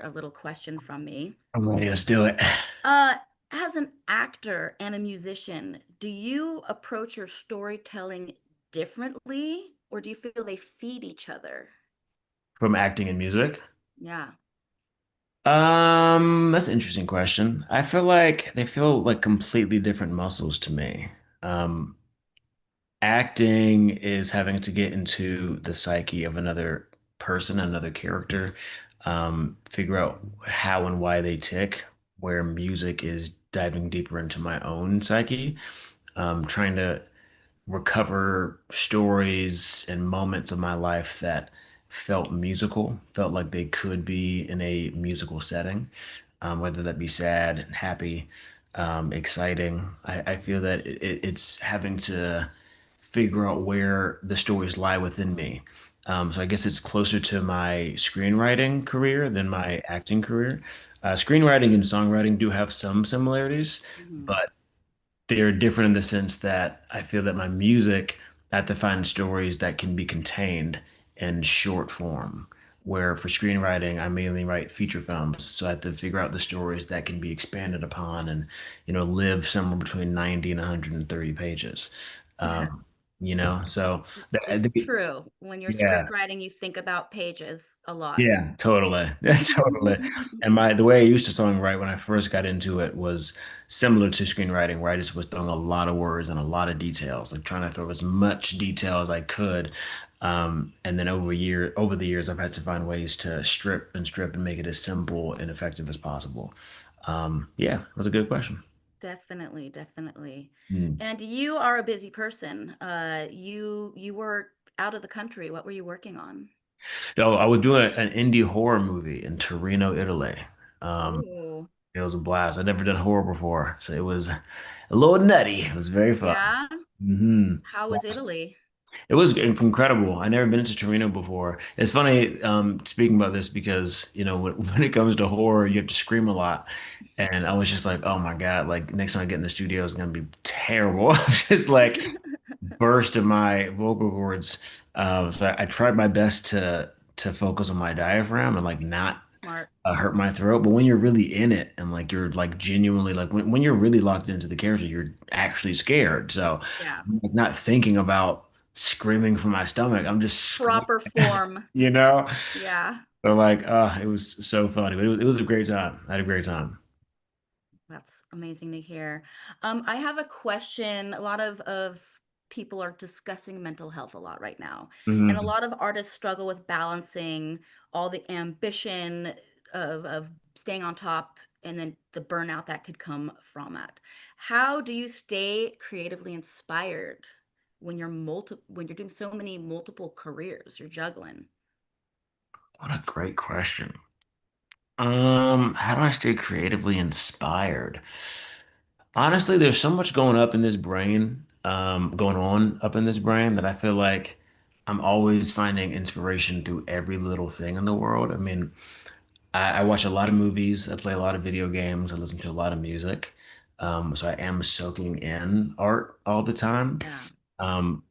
a little question from me. I'm ready. Let's do it. Uh, as an actor and a musician, do you approach your storytelling differently, or do you feel they feed each other? From acting and music. Yeah. That's an interesting question. I feel like they feel like completely different muscles to me. Um, Acting is having to get into the psyche of another person, another character, figure out how and why they tick, where music is diving deeper into my own psyche, trying to recover stories and moments of my life that felt musical, felt like they could be in a musical setting, whether that be sad, happy, exciting. I feel that it's having to figure out where the stories lie within me. So I guess it's closer to my screenwriting career than my acting career. Screenwriting and songwriting do have some similarities, Mhm. but they're different in the sense that I feel that my music, I have to find stories that can be contained in short form. Where for screenwriting, I mainly write feature films, so I have to figure out the stories that can be expanded upon and, live somewhere between 90 and 130 pages. Um, so It's true. When you're yeah, script writing, you think about pages a lot. yeah, totally. Totally. And the way I used to songwrite when I first got into it was similar to screenwriting, where I just was throwing a lot of words and a lot of details, like trying to throw as much detail as I could. And then over the years, I've had to find ways to strip and make it as simple and effective as possible. Yeah, that was a good question. Definitely, definitely. Hmm. And you are a busy person. You were out of the country. What were you working on? So I was doing an indie horror movie in Torino, Italy. Um, Ooh. It was a blast. I'd never done horror before, so it was a little nutty. It was very fun. Yeah. hmm How was Italy? It was incredible. I never been to Torino before. It's funny speaking about this because when it comes to horror, you have to scream a lot, and I was just like, oh my God, like next time I get in the studio, it's gonna be terrible. I'm just like burst of my vocal cords. So I tried my best to focus on my diaphragm and like not Smart. hurt my throat. But when you're really in it and like you're like genuinely like when you're really locked into the character, you're actually scared. So Yeah. I'm like not thinking about screaming from my stomach. I'm just screaming, Proper form. you know? Yeah. So like, it was so funny. But it was a great time. I had a great time. That's amazing to hear. I have a question. A lot of people are discussing mental health a lot right now, and a Mhm. lot of artists struggle with balancing all the ambition of staying on top and then the burnout that could come from it. How do you stay creatively inspired when you're doing so many multiple careers, you're juggling? What a great question. How do I stay creatively inspired? Honestly, there's so much going on up in this brain that I feel like I'm always finding inspiration through every little thing in the world. I mean, I watch a lot of movies, I play a lot of video games, I listen to a lot of music. So I am soaking in art all the time. Yeah.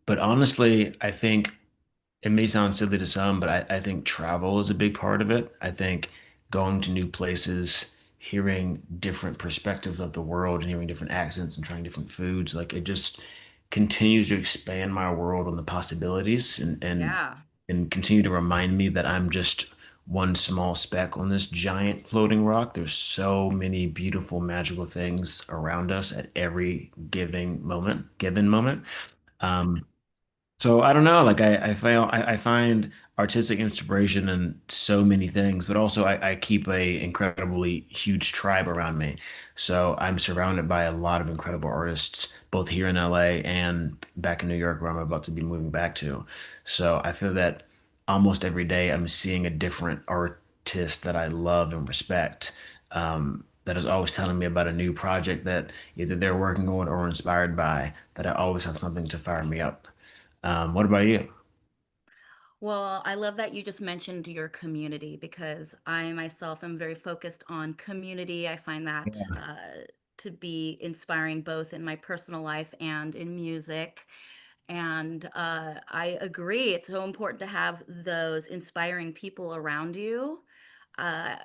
But honestly, I think it may sound silly to some, but I think travel is a big part of it. I think going to new places, hearing different perspectives of the world and hearing different accents and trying different foods, like it just continues to expand my world on the possibilities Yeah. and continue to remind me that I'm just one small speck on this giant floating rock. There's so many beautiful, magical things around us at every given moment. Um, so I don't know, like I find artistic inspiration in so many things, but also I keep a incredibly huge tribe around me. So I'm surrounded by a lot of incredible artists, both here in LA and back in New York, where I'm about to be moving back to. So I feel that almost every day I'm seeing a different artist that I love and respect. That is always telling me about a new project that either they're working on or inspired by, that I always have something to fire me up. What about you? Well, I love that you just mentioned your community because I myself am very focused on community. I find that Yeah. to be inspiring both in my personal life and in music. And I agree, it's so important to have those inspiring people around you. uh,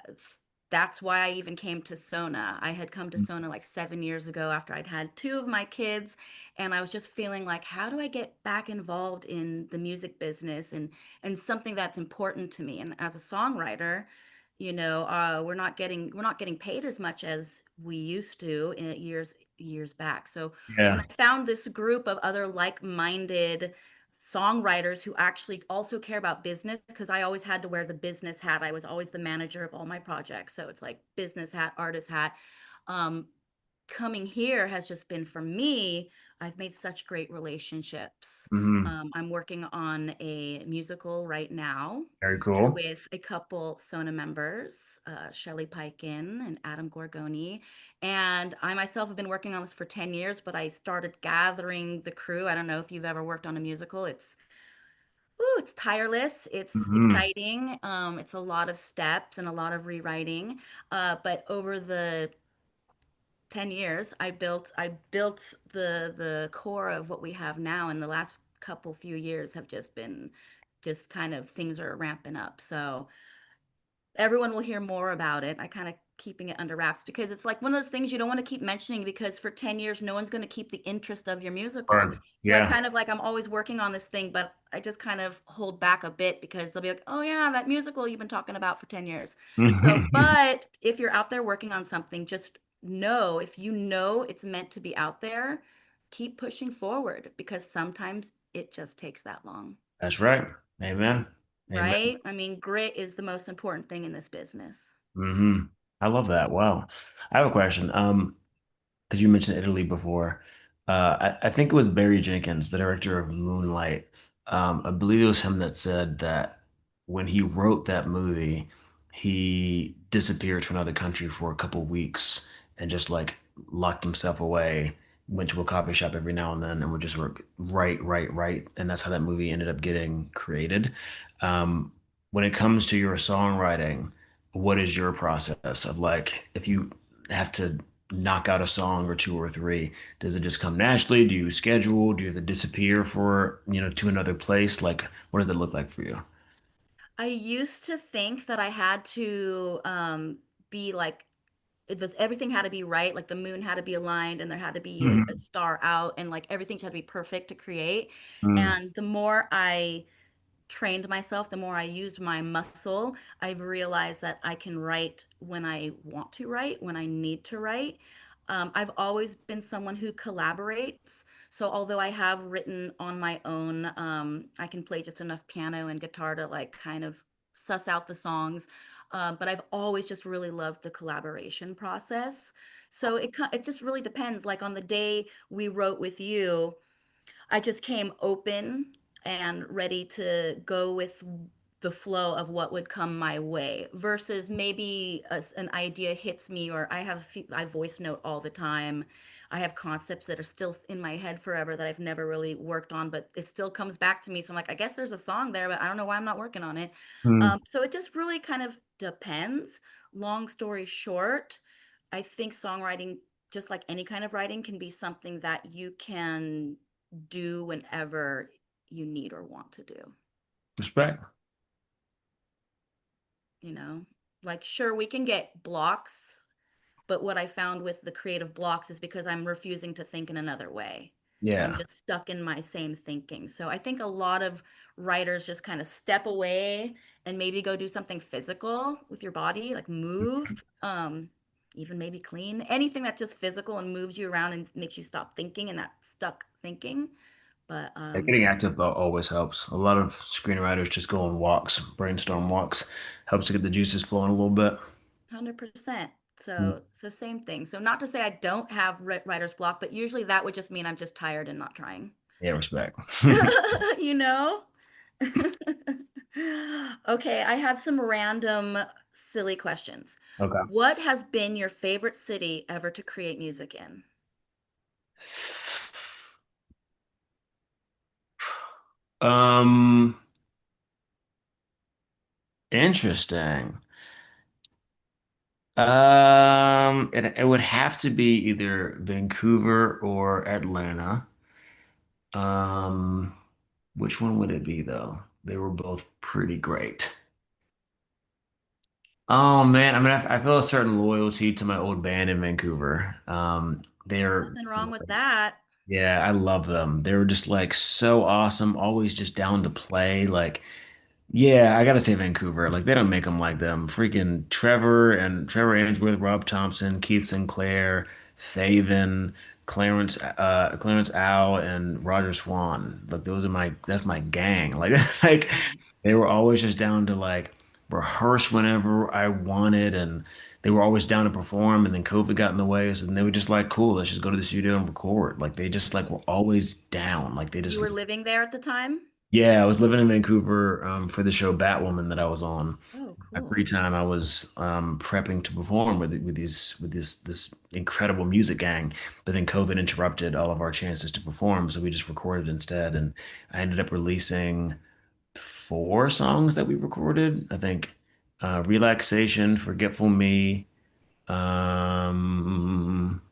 that's why I even came to SONA. I had come to SONA like 7 years ago after I'd had two of my kids, and I was just feeling like, how do I get back involved in the music business and something that's important to me? And as a songwriter, we're not getting paid as much as we used to in years back. So when Yeah. I found this group of other like-minded songwriters who actually also care about business, because I always had to wear the business hat. I was always the manager of all my projects. So it's like business hat, artist hat. Um, Coming here has just been for me, I've made such great relationships. Hmm. I'm working on a musical right now Very cool. with a couple SONA members, Shelley Peiken and Adam Gorgoni. And I myself have been working on this for 10 years, but I started gathering the crew. I don't know if you've ever worked on a musical. It's tireless. It's Hmm. exciting. It's a lot of steps and a lot of rewriting. But over the 10 years, I built the core of what we have now, and the last couple few years have just been just kind of things are ramping up. So everyone will hear more about it. I kind of keeping it under wraps because it's like one of those things you don't want to keep mentioning because for 10 years no one's going to keep the interest of your musical. Or So I yeah. kind of like I'm always working on this thing, but I just kind of hold back a bit because they'll be like, "Oh yeah, that musical you've been talking about for 10 years." So, but if you're out there working on something, just know if you know it's meant to be out there, keep pushing forward because sometimes it just takes that long, That's right. Amen. Amen. right? I mean, grit is the most important thing in this business. Hmm. I love that. Wow. I have a question. Because you mentioned Italy before. I think it was Barry Jenkins, the director of Moonlight. I believe it was him that said that when he wrote that movie, he disappeared to another country for a couple weeks and just like locked himself away, went to a coffee shop every now and then and would just work right. And that's how that movie ended up getting created. When it comes to your songwriting, what is your process of like if you have to knock out a song or two or three? Does it just come naturally? Do you schedule? Do you have to disappear for, to another place? Like, what does it look like for you? I used to think that I had to be like everything had to be right, like the moon had to be aligned and there had to be a Mhm. star out and like everything had to be perfect to create. Mm. And the more I trained myself, the more I used my muscle, I've realized that I can write when I want to write, when I need to write. I've always been someone who collaborates. So although I have written on my own, I can play just enough piano and guitar to like kind of suss out the songs. But I've always just really loved the collaboration process. So it just really depends. Like on the day we wrote with you, I just came open and ready to go with the flow of what would come my way versus maybe an idea hits me or I voice note all the time. I have concepts that are still in my head forever that I've never really worked on, but it still comes back to me. So I'm like, I guess there's a song there, but I don't know why I'm not working on it. Mm. So it just really kind of depends. Long story short, I think songwriting, just like any kind of writing, can be something that you can do whenever you need or want to do, Respect. you know? Like, sure, we can get blocks, but what I found with the creative blocks is because I'm refusing to think in another way. I'm Yeah. just stuck in my same thinking. So I think a lot of writers just kind of step away and maybe go do something physical with your body, like move, even maybe clean, anything that's just physical and moves you around and makes you stop thinking and not stuck thinking. But Yeah, getting active always helps. A lot of screenwriters just go on walks, brainstorm walks, helps to get the juices flowing a little bit. 100%. Mm. So same thing. So not to say I don't have writer's block, but usually that would just mean I'm just tired and not trying. Yeah, respect. You know? Okay, I have some random silly questions. Okay. What has been your favorite city ever to create music in? Um, Interesting. It would have to be either Vancouver or Atlanta. Um, which one would it be though? They were both pretty great. Oh man, I mean, I feel a certain loyalty to my old band in Vancouver. They're Nothing wrong with that. yeah, I love them. They were just like so awesome, always just down to play. Like, yeah, I gotta say Vancouver. Like, they don't make them like them. Freaking Trevor Ainsworth, Rob Thompson, Keith Sinclair, Faven, Clarence Ow, and Roger Swan. Like, that's my gang. Like, like Mhm. they were always just down to like rehearse whenever I wanted, and they were always down to perform. And then COVID got in the way, so then they were just like, "Cool, let's just go to the studio and record." Like, they just like were always down. Like, they You just were living there at the time? yeah. I was living in Vancouver for the show Batwoman that I was on. Oh, My cool. free time, I was prepping to perform with this incredible music gang. But then COVID interrupted all of our chances to perform, so we just recorded instead. And I ended up releasing four songs that we recorded. I think Relaxation, Forgetful Me, um,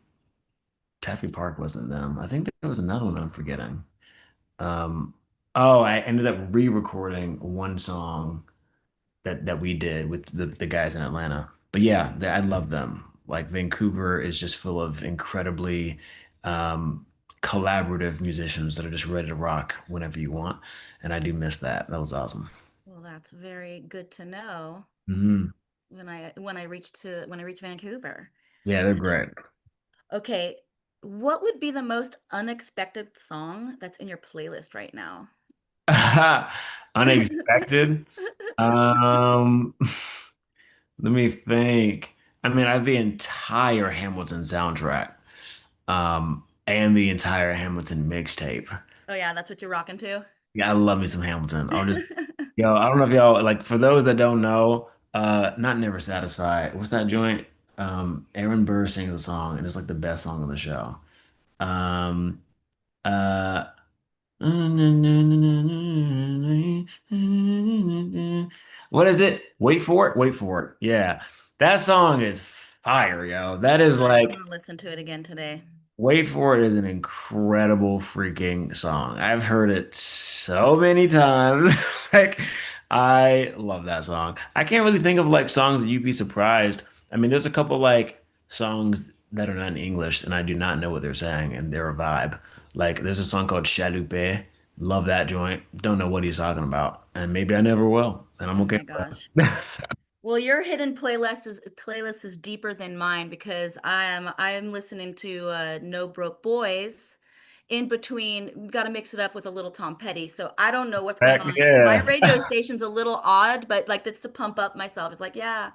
Taffy Park wasn't them. I think there was another one that I'm forgetting. Um, oh, I ended up re-recording one song that we did with the guys in Atlanta. But yeah, I love them. Like Vancouver is just full of incredibly um, collaborative musicians that are just ready to rock whenever you want. And I do miss that. That was awesome. Well, that's very good to know Hmm. when I reach Vancouver. Yeah, they're great. Okay, what would be the most unexpected song that's in your playlist right now? Unexpected. Um, let me think. I mean, I have the entire Hamilton soundtrack, and the entire Hamilton mixtape. Oh yeah, that's what you're rocking to? Yeah, I love me some Hamilton. Yo, I don't know if y'all like for those that don't know, not Never Satisfied. What's that joint? Aaron Burr sings a song and it's like the best song on the show. Um, uh, what is it? Wait for it. Wait for it. Yeah. That song is fire, yo. That is I'm like gonna listen to it again today. Wait for It is an incredible freaking song. I've heard it so many times. Like, I love that song. I can't really think of like songs that you'd be surprised. I mean, there's a couple like songs that are not in English and I do not know what they're saying and they're a vibe. Like, there's a song called Chalupe. Love that joint. Don't know what he's talking about. And maybe I never will. And I'm Oh okay my with gosh. that. Well, your hidden playlist is deeper than mine because I am listening to No Broke Boys in between. Got to mix it up with a little Tom Petty. So I don't know what's going Heck on. My yeah. radio station's a little odd, but like that's to pump up myself. It's like, yeah,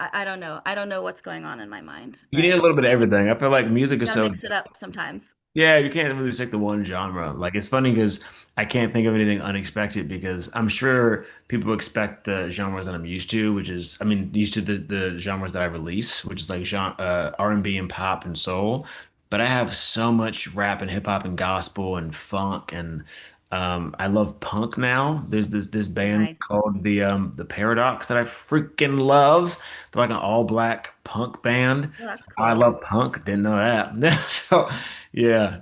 I don't know. I don't know what's going on in my mind, You but need a little bit of everything. I feel like music is got to so mix it up sometimes. yeah, you can't really stick to one genre. Like it's funny because I can't think of anything unexpected because I'm sure people expect the genres that I'm used to, which is, I mean, used to the genres that I release, which is like R&B and pop and soul. But I have so much rap and hip hop and gospel and funk and I love punk now. There's this band Nice. called the Paradox that I freaking love. They're like an all black punk band. Well, So that's I cool. love punk. Didn't know that. So yeah.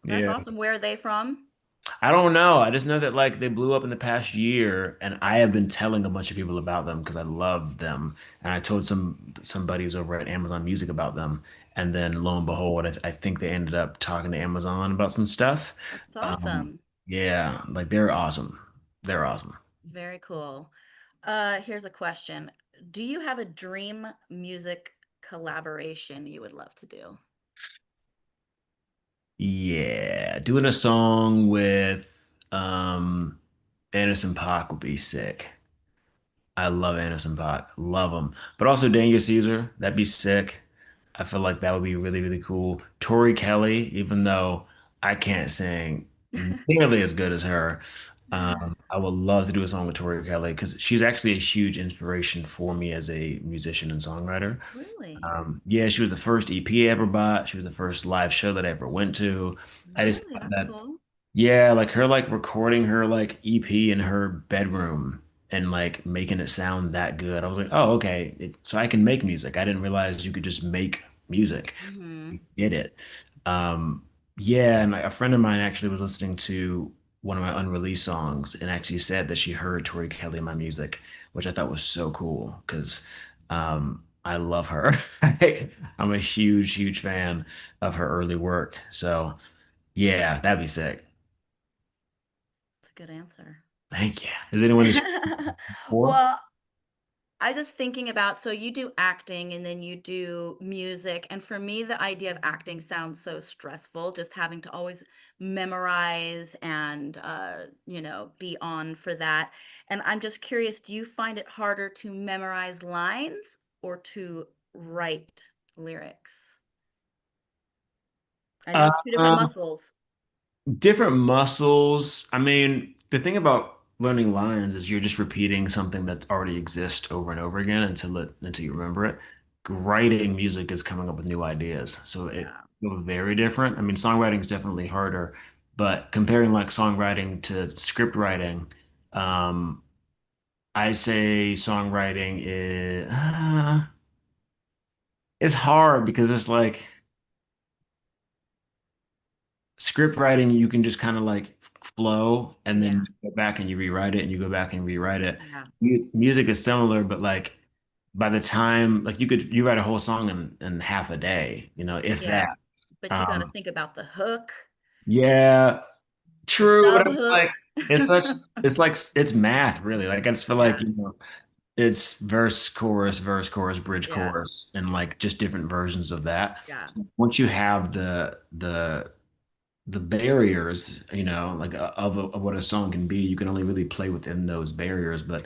That's Yeah. awesome. Where are they from? I don't know. I just know that like they blew up in the past year and I have been telling a bunch of people about them because I love them. And I told some buddies over at Amazon Music about them. And then lo and behold, I think they ended up talking to Amazon about some stuff. That's Um, awesome. yeah, like they're awesome. They're awesome. Very cool. Here's a question. Do you have a dream music collaboration you would love to do? Yeah, doing a song with Anderson .Paak would be sick. I love Anderson .Paak, love him. But also Daniel Caesar, that'd be sick. I feel like that would be really, really cool. Tori Kelly, even though I can't sing nearly as good as her, I would love to do a song with Tori Kelly because she's actually a huge inspiration for me as a musician and songwriter. Really? Yeah, she was the first EP I ever bought. She was the first live show that I ever went to. I just Really? thought That's that cool. yeah, like her like recording her like EP in her bedroom and like making it sound that good. I was like, oh, okay. So I can make music. I didn't realize you could just make music. Hmm. I did it. Um, yeah, and like, a friend of mine actually was listening to one of my unreleased songs and actually said that she heard Tori Kelly in my music, which I thought was so cool because I love her. I'm a huge fan of her early work. So yeah, that'd be sick. It's a good answer. Thank you. Is anyone that for? Well, I was just thinking about, so you do acting and then you do music. And for me, the idea of acting sounds so stressful, just having to always memorize and, be on for that. And I'm just curious, do you find it harder to memorize lines or to write lyrics? I know Uh, it's two different muscles. Different muscles. I mean, the thing about learning lines is you're just repeating something that already exists over and over again until you remember it. Writing music is coming up with new ideas, so it Yeah. feels very different. I mean, songwriting is definitely harder, but comparing like songwriting to script writing, um, I say songwriting is it's hard because it's like script writing, you can just kind of like flow and then Yeah. you go back and you rewrite it and you go back and rewrite it. Yeah. Music is similar, but like by the time like you write a whole song in half a day, if Yeah. that. But you got to Um, think about the hook, yeah, the true, but sub it's hook. like it's math really. Like I just feel like Yeah. it's verse, chorus, bridge, Yeah. chorus, and like just different versions of that. Yeah. So once you have the barriers, like of what a song can be, you can only really play within those barriers. But,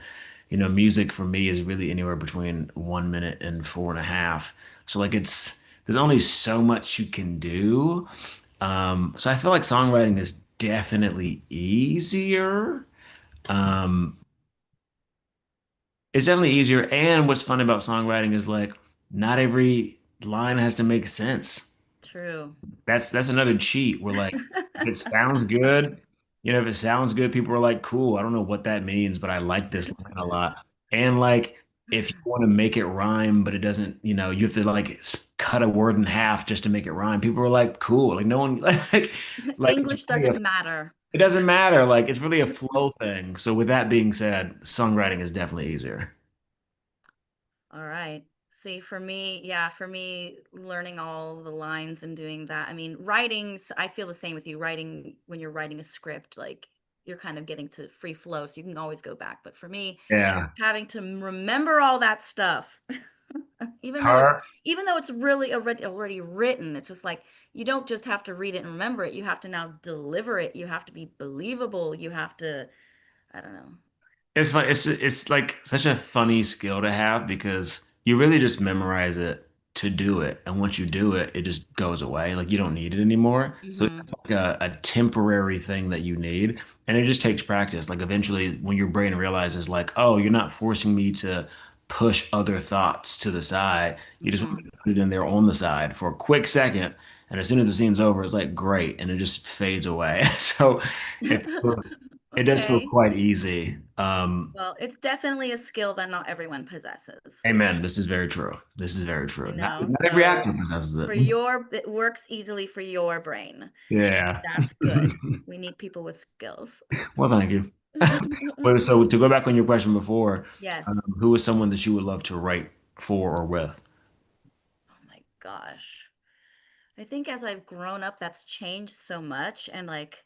music for me is really anywhere between 1 minute and four and a half. So like there's only so much you can do. So I feel like songwriting is definitely easier. Um, it's definitely easier. And what's fun about songwriting is like not every line has to make sense. True. That's another cheat where like if it sounds good, if it sounds good, people are like, cool. I don't know what that means, but I like this line a lot. And like if you want to make it rhyme, but it doesn't, you have to like cut a word in half just to make it rhyme. People are like, cool. Like no one like it's English really doesn't matter. it doesn't matter. Like it's really a flow thing. So with that being said, songwriting is definitely easier. All right. See, for me, yeah, for me, learning all the lines and doing that. I mean, writings, I feel the same with you. Writing, when you're writing a script, like you're kind of getting to free flow, so you can always go back. But for me, Yeah. having to remember all that stuff, even though it's Her. even though it's really already written, it's just like you don't just have to read it and remember it. You have to now deliver it. You have to be believable. You have to, I don't know. It's fun. It's like such a funny skill to have because you really just memorize it to do it, and once you do it, it just goes away. Like you don't need it anymore. So it's Hmm. like a temporary thing that you need, and it just takes practice. Like eventually, when your brain realizes, like, oh, you're not forcing me to push other thoughts to the side. You just want Hmm. me to put it in there on the side for a quick second, and as soon as the scene's over, it's like great, and it just fades away. So it it does feel Okay. quite easy. Well, it's definitely a skill that not everyone possesses. Amen. This is very true. This is very You true. Not, know, not every so actor possesses it. it works easily for your brain. Yeah. That's good. We need people with skills. Well, thank you. Wait, so to go back on your question before, Yes. who is someone that you would love to write for or with? Oh my gosh. I think as I've grown up, that's changed so much. And like,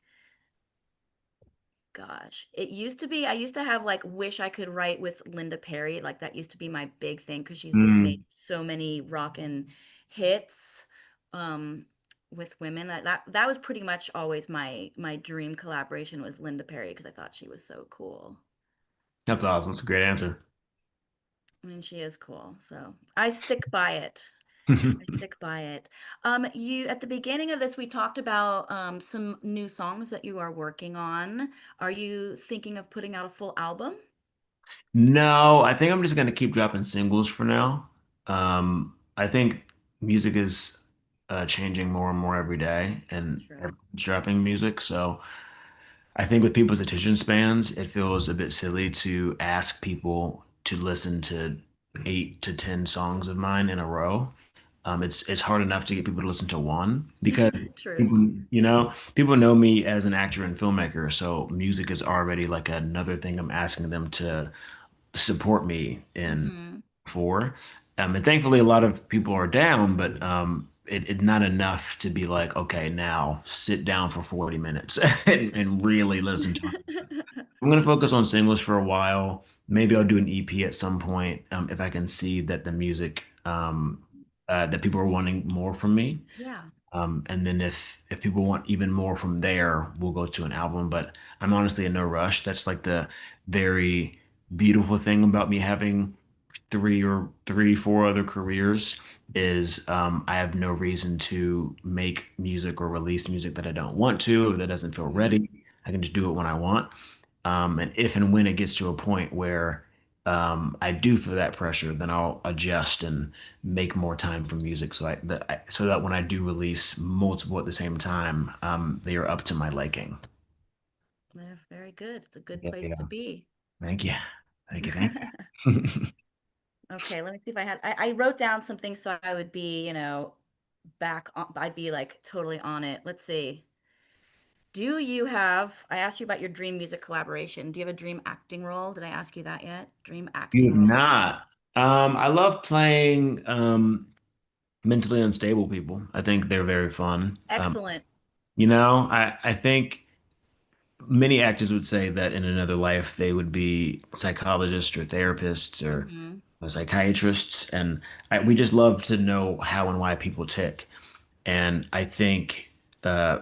gosh, it used to be, I used to have like, wish I could write with Linda Perry. Like, that used to be my big thing because she's just made Mm, so many rockin' hits um, with women. That was pretty much always my dream collaboration was Linda Perry because I thought she was so cool. that's awesome. That's a great answer. I mean, she is cool. So I stick by it. I stick by it. You at the beginning of this, we talked about some new songs that you are working on. Are you thinking of putting out a full album? No, I think I'm just gonna keep dropping singles for now. I think music is changing more and more every day, and True. everyone's dropping music. So I think with people's attention spans, it feels a bit silly to ask people to listen to 8 to 10 songs of mine in a row. It's hard enough to get people to listen to one because True. people know me as an actor and filmmaker, so music is already like another thing I'm asking them to support me in. Hmm. before. And thankfully, a lot of people are down, but it not enough to be like, okay, now sit down for 40 minutes and really listen to it. I'm going to focus on singles for a while. Maybe I'll do an EP at some point if I can see that the music that people are wanting more from me. Yeah. And then if people want even more from there, we'll go to an album. But I'm honestly in no rush. That's like the very beautiful thing about me having four other careers is I have no reason to make music or release music that I don't want to or that doesn't feel Mhm. ready. I can just do it when I want. And if and when it gets to a point where I do feel that pressure, then I'll adjust and make more time for music so that when I do release multiple at the same time, they are up to my liking. They're very good. It's a good Yeah, place to yeah. be. Thank you. Thank you. Thank you. Okay, let me see if I wrote down some things so I would be, back on, I'd be like totally on it. Let's see. I asked you about your dream music collaboration. Do you have a dream acting role? Did I ask you that yet? Dream You acting have role? not. I love playing mentally unstable people. I think they're very fun. Excellent. I think many actors would say that in another life they would be psychologists or therapists Hmm. or psychiatrists, and we just love to know how and why people tick. And I think uh,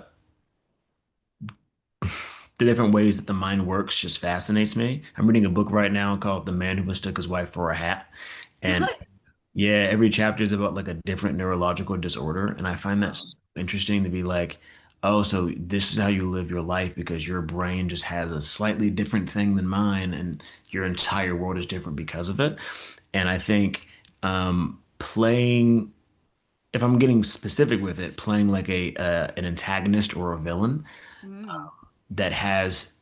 the different ways that the mind works just fascinates me. I'm reading a book right now called "The Man Who Mistook His Wife for a Hat," and yeah, every chapter is about like a different neurological disorder, and I find that Oh. so interesting to be like, oh, so this is how you live your life because your brain just has a slightly different thing than mine, and your entire world is different because of it. And I think playing, if I'm getting specific with it, playing like a an antagonist or a villain Mm. that has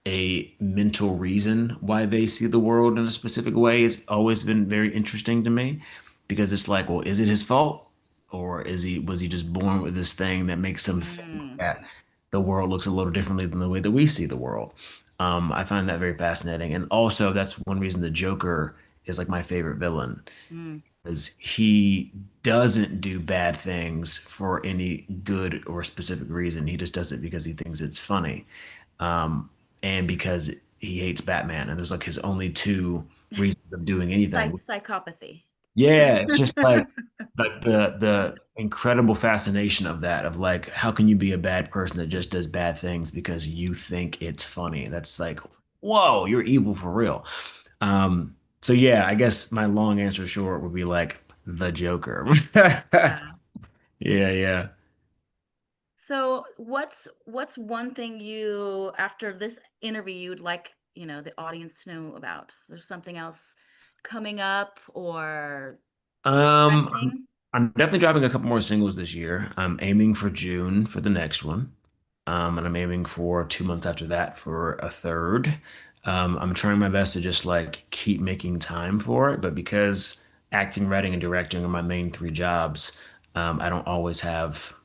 a mental reason why they see the world in a specific way. It's always been very interesting to me because it's like, well, is it his fault? Or was he just born with this thing that makes him think Mm. that the world looks a little differently than the way that we see the world? I find that very fascinating. And also that's one reason the Joker is like my favorite villain Mm. is he doesn't do bad things for any good or specific reason. He just does it because he thinks it's funny, and because he hates Batman. And there's like his only two reasons of doing anything. Psychopathy. Yeah, it's just like the incredible fascination of that, of like, how can you be a bad person that just does bad things because you think it's funny? That's like, whoa, you're evil for real. So yeah, I guess my long answer short would be like the Joker. Yeah. Yeah, yeah. So what's one thing you after this interview you'd like, the audience to know about? There's something else coming up or Um, progressing? I'm definitely dropping a couple more singles this year. I'm aiming for June for the next one. And I'm aiming for 2 months after that for a third. I'm trying my best to just like keep making time for it, but because acting, writing, and directing are my main three jobs, I don't always have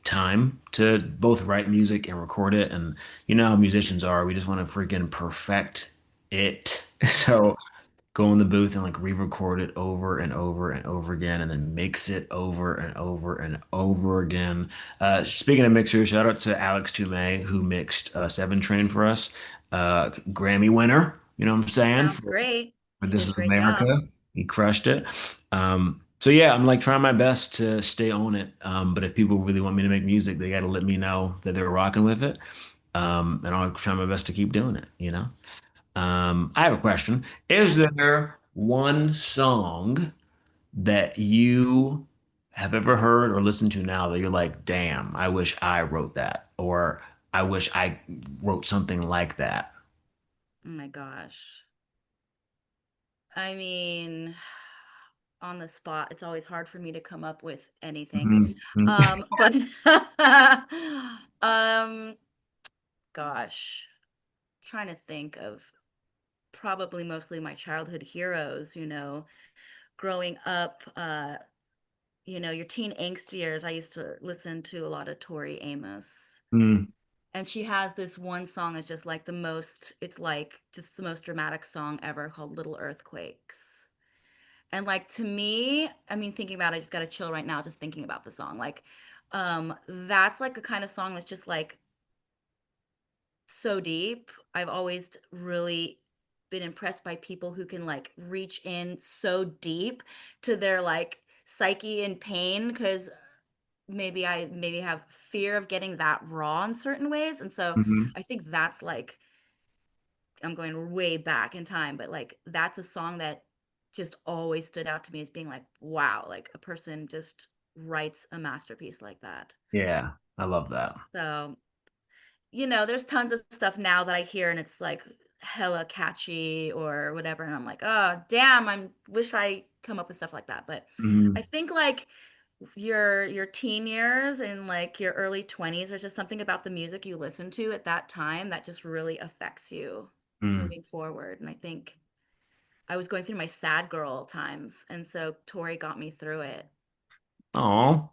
time to both write music and record it. And you know how musicians are, we just want to freaking perfect it. So go in the booth and like re-record it over and over and over again and then mix it over and over and over again. Speaking of mixers, shout out to Alex Toomey who mixed Seven Train for us. Grammy winner, you know what I'm saying? Sounds great. For He This did a Is great job. America. He crushed it. So yeah, I'm like trying my best to stay on it. But if people really want me to make music, they got to let me know that they're rocking with it. And I'll try my best to keep doing it, you know? I have a question. Is Yeah. there one song that you have ever heard or listened to now that you're like, damn, I wish I wrote that, or I wish I wrote something like that? Oh my gosh. I mean, on the spot, it's always hard for me to come up with anything. Mhm. But um, gosh, trying to think of probably mostly my childhood heroes, growing up, your teen angst years, I used to listen to a lot of Tori Amos. Mm. And she has this one song that's just like it's like just the most dramatic song ever called Little Earthquakes. And like to me, I mean, thinking about it, I just got to chill right now just thinking about the song. Like, that's like a kind of song that's just like so deep. I've always really been impressed by people who can like reach in so deep to their like psyche and pain because maybe have fear of getting that raw in certain ways. And so Hmm. I think that's like I'm going way back in time, but like that's a song that just always stood out to me as being like, wow, like a person just writes a masterpiece like that. Yeah, I love that. So, there's tons of stuff now that I hear and it's like hella catchy or whatever. And I'm like, oh, damn, wish I come up with stuff like that. But I Hmm. think like your teen years and like your early 20s, there's just something about the music you listen to at that time that just really affects you Mm. moving forward. And I think I was going through my sad girl times, and so Tori got me through it. Oh,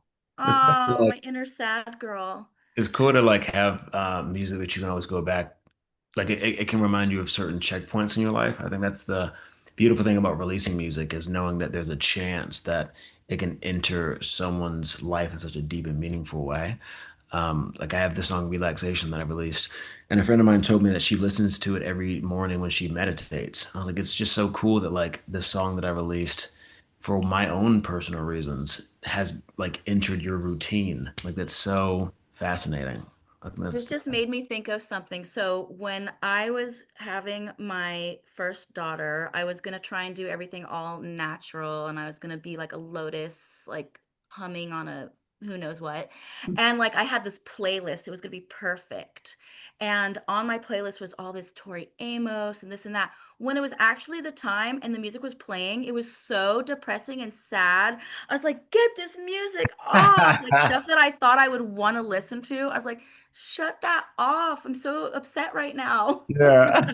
it's Oh, like my inner sad girl. it's cool to like have music that you can always go back. Like it can remind you of certain checkpoints in your life. I think that's the beautiful thing about releasing music is knowing that there's a chance that it can enter someone's life in such a deep and meaningful way. Like I have the song Relaxation that I released, and a friend of mine told me that she listens to it every morning when she meditates. I was like, it's just so cool that like the song that I released for my own personal reasons has like entered your routine. Like that's so fascinating. Like This that's just made me think of something. So, when I was having my first daughter, I was going to try and do everything all natural and I was going to be like a lotus, like humming on a who knows what. And like I had this playlist, it was going to be perfect. And on my playlist was all this Tori Amos and this and that. When it was actually the time and the music was playing, it was so depressing and sad. I was like, get this music off. Like stuff that I thought I would want to listen to. I was like, shut that off. I'm so upset right now. yeah.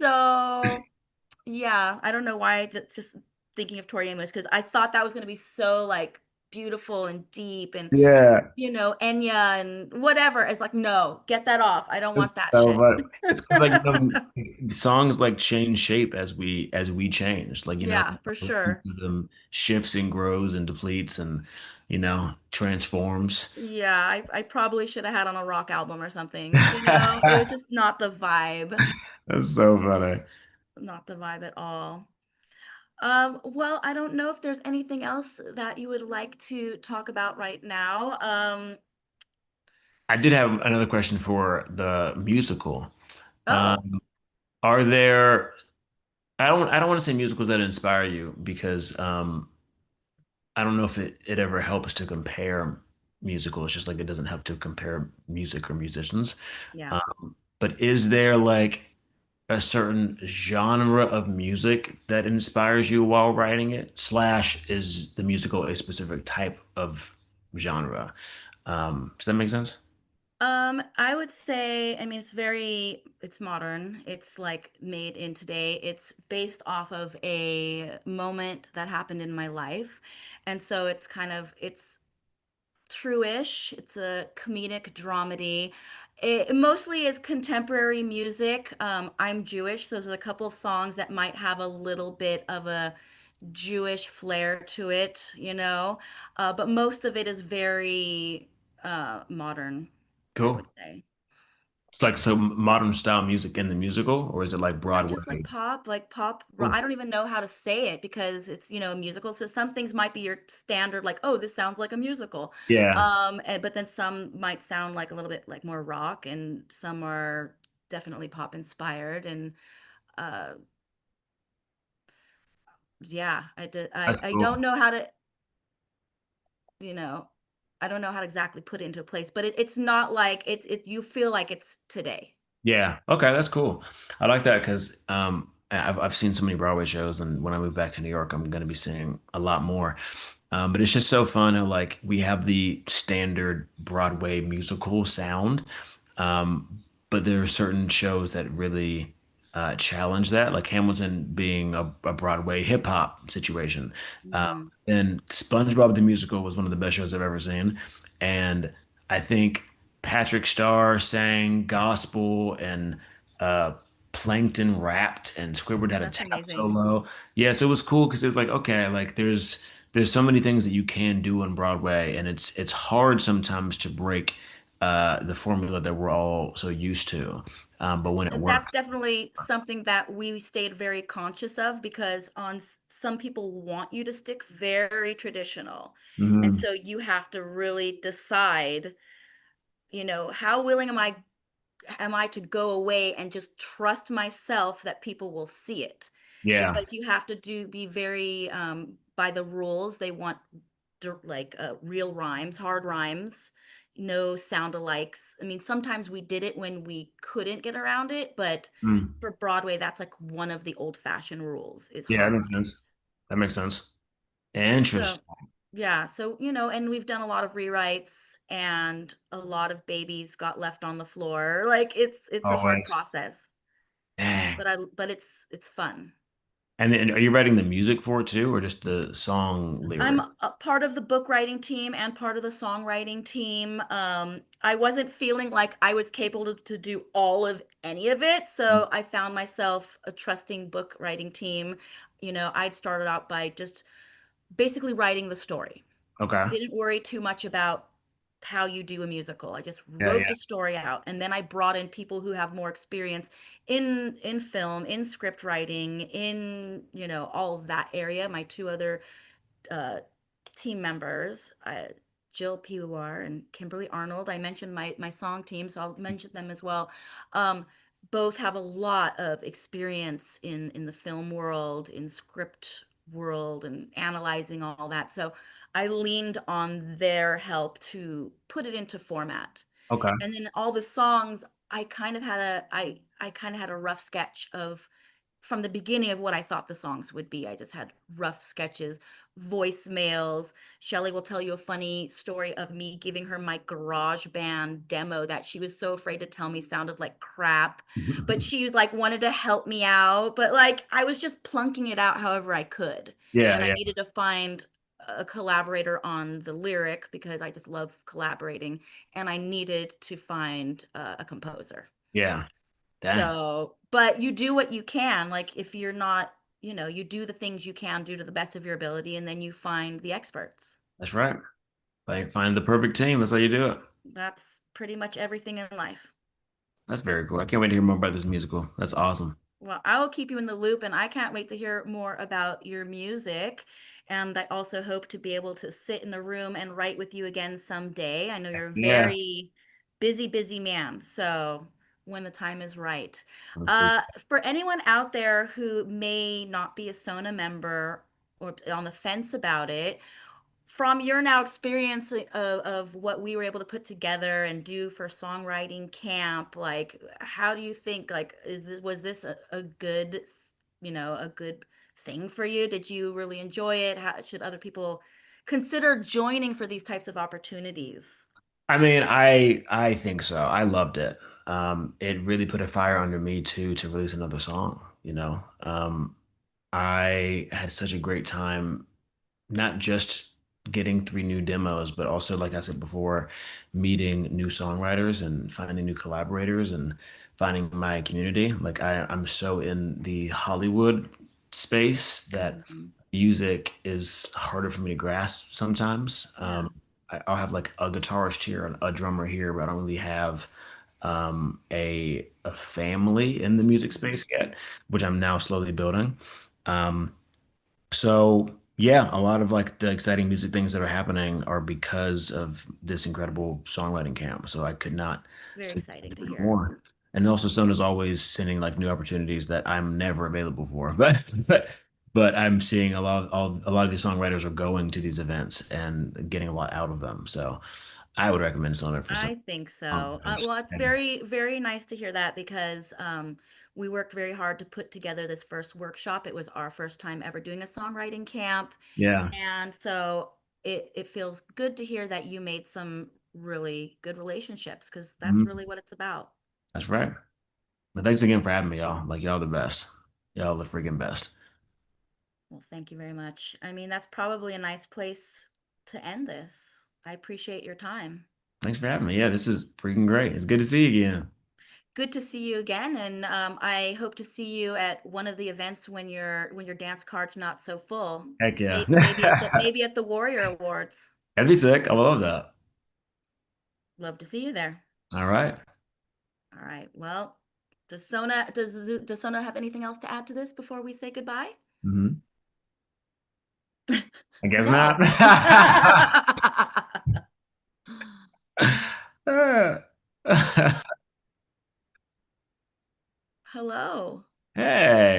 So, yeah, I don't know why just thinking of Tori Amos because I thought that was going to be so like beautiful and deep and Yeah. Enya and whatever. It's like, no, get that off. I don't want that So, shit. but it's because like songs like change shape as we change. Like Yeah, for each sure. of them shifts and grows and depletes and transforms. Yeah, I probably should have had on a rock album or something. It was just not the vibe, That's so funny. not the vibe at all. Well, I don't know if there's anything else that you would like to talk about right now. I did have another question for the musical. Oh, Um, are there? I don't want to say musicals that inspire you because I don't know if it ever helps to compare musicals, just like it doesn't help to compare music or musicians. yeah. But is there like a certain genre of music that inspires you while writing it? Slash, is the musical a specific type of genre? Does that make sense? I would say, I mean, it's modern. It's like made in today. It's based off of a moment that happened in my life. And so it's true-ish. It's a comedic dramedy. It mostly is contemporary music. I'm Jewish, so there's a couple of songs that might have a little bit of a Jewish flair to it. But most of it is very modern, I Cool. would say. It's like so modern style music in the musical, or is it like Yeah, just like Broadway? I Cool. don't even know how to say it because it's a musical. So some things might be your standard, like, oh, this sounds like a musical. Yeah, But then some might sound like a little bit like more rock, and some are definitely pop inspired. And uh, yeah, that's I don't cool. know how to, you know, I don't know how to exactly put it into place, but it's not like you feel like it's today. Yeah. Okay, that's cool. I like that because I've seen so many Broadway shows, and when I move back to New York, I'm going to be seeing a lot more. But it's just so fun how like we have the standard Broadway musical sound, but there are certain shows that really challenge that, like Hamilton being a Broadway hip hop situation. Mhm. And SpongeBob the Musical was one of the best shows I've ever seen, and I think Patrick Starr sang gospel and Plankton rapped and Squidward had a That's tap amazing. solo. Yeah, so it was cool because it was like, okay, like there's so many things that you can do on Broadway, and it's hard sometimes to break the formula that we're all so used to. But when it And works, that's definitely something that we stayed very conscious of because some people want you to stick very traditional. And mhm. so you have to really decide, how willing am I to go away and just trust myself that people will see it? Yeah. Because you have to be very by the rules. They want like real rhymes, hard rhymes, no sound alikes. I mean, sometimes we did it when we couldn't get around it, but Mm. for Broadway, that's like one of the old-fashioned rules is Yeah, that hard makes sense. rhymes. That makes sense. So, Interesting. yeah, so and we've done a lot of rewrites and a lot of babies got left on the floor. Like it's a hard Always. process, Dang. but it's fun. And then are you writing the music for it too, or just the song I'm lyric? a part of the book writing team and part of the songwriting team. I wasn't feeling like I was capable to do all of any of it, so I found myself a trusting book writing team. I'd started out by just basically writing the story. Okay. Didn't worry too much about how you do a musical. I just Yeah, wrote yeah. the story out, and then I brought in people who have more experience in film, in script writing, in all of that area. My two other uh, team members, Jill Piwar and Kimberly Arnold. I mentioned my song team, so I'll mention them as well. Um, Both have a lot of experience in the film world, in script world, and analyzing all that. So I leaned on their help to put it into format. Okay. And then all the songs, I kind of had a rough sketch of from the beginning of what I thought the songs would be. I just had rough sketches, voicemails. Shelly will tell you a funny story of me giving her my garage band demo that she was so afraid to tell me sounded like crap. But she was like wanted to help me out. But like I was just plunking it out however I could. Yeah, And I yeah, needed to find a collaborator on the lyric because I just love collaborating. And I needed to find a composer. yeah. Dang. So, but you do what you can. Like if you're not, you do the things you can do to the best of your ability, and then you find the experts. That's right. Like find the perfect team. That's how you do it. That's pretty much everything in life. That's very cool. I can't wait to hear more about this musical. That's awesome. Well, I will keep you in the loop, and I can't wait to hear more about your music. And I also hope to be able to sit in a room and write with you again someday. I know you're a Yeah. very busy, busy man. So when the time is right. Absolutely. For anyone out there who may not be a SONA member or on the fence about it, from your now experience of what we were able to put together and do for songwriting camp, like how do you think like was this a good a good thing for you? Did you really enjoy it? How should other people consider joining for these types of opportunities? I mean, I think so. I loved it. It really put a fire under me too to release another song, you know. I had such a great time not just getting three new demos, but also, like I said before, meeting new songwriters and finding new collaborators and finding my community. Like I'm so in the Hollywood space that Mhm. music is harder for me to grasp sometimes. Yeah. I'll have like a guitarist here and a drummer here, but I don't really have a family in the music Mhm. space yet, which I'm now slowly building. Um, so yeah, a lot of like the exciting music things that are happening are because of this incredible songwriting camp. So I could not It's very say exciting to it hear. more. And also Sona's always sending like new opportunities that I'm never available for. But I'm seeing a lot of these songwriters are going to these events and getting a lot out of them. So I would recommend Sona for some I think so. songwriters. Well, it's very, very nice to hear that because we worked very hard to put together this first workshop. It was our first time ever doing a songwriting camp. Yeah. And so it feels good to hear that you made some really good relationships because that's Mhm. really what it's about. That's right. But thanks again for having me, y'all. Like y'all the best. Y'all the freaking best. Well, thank you very much. I mean, that's probably a nice place to end this. I appreciate your time. Thanks for having me. Yeah, this is freaking great. It's good to see you again. good to see you again, and I hope to see you at one of the events when your dance card's not so full. Heck yeah. Maybe at the Warrior Awards. That'd be sick. I would love that. Love to see you there. All right. All right. Well, does Sona have anything else to add to this before we say goodbye? Mhm. I guess not. No. Hello. Hey.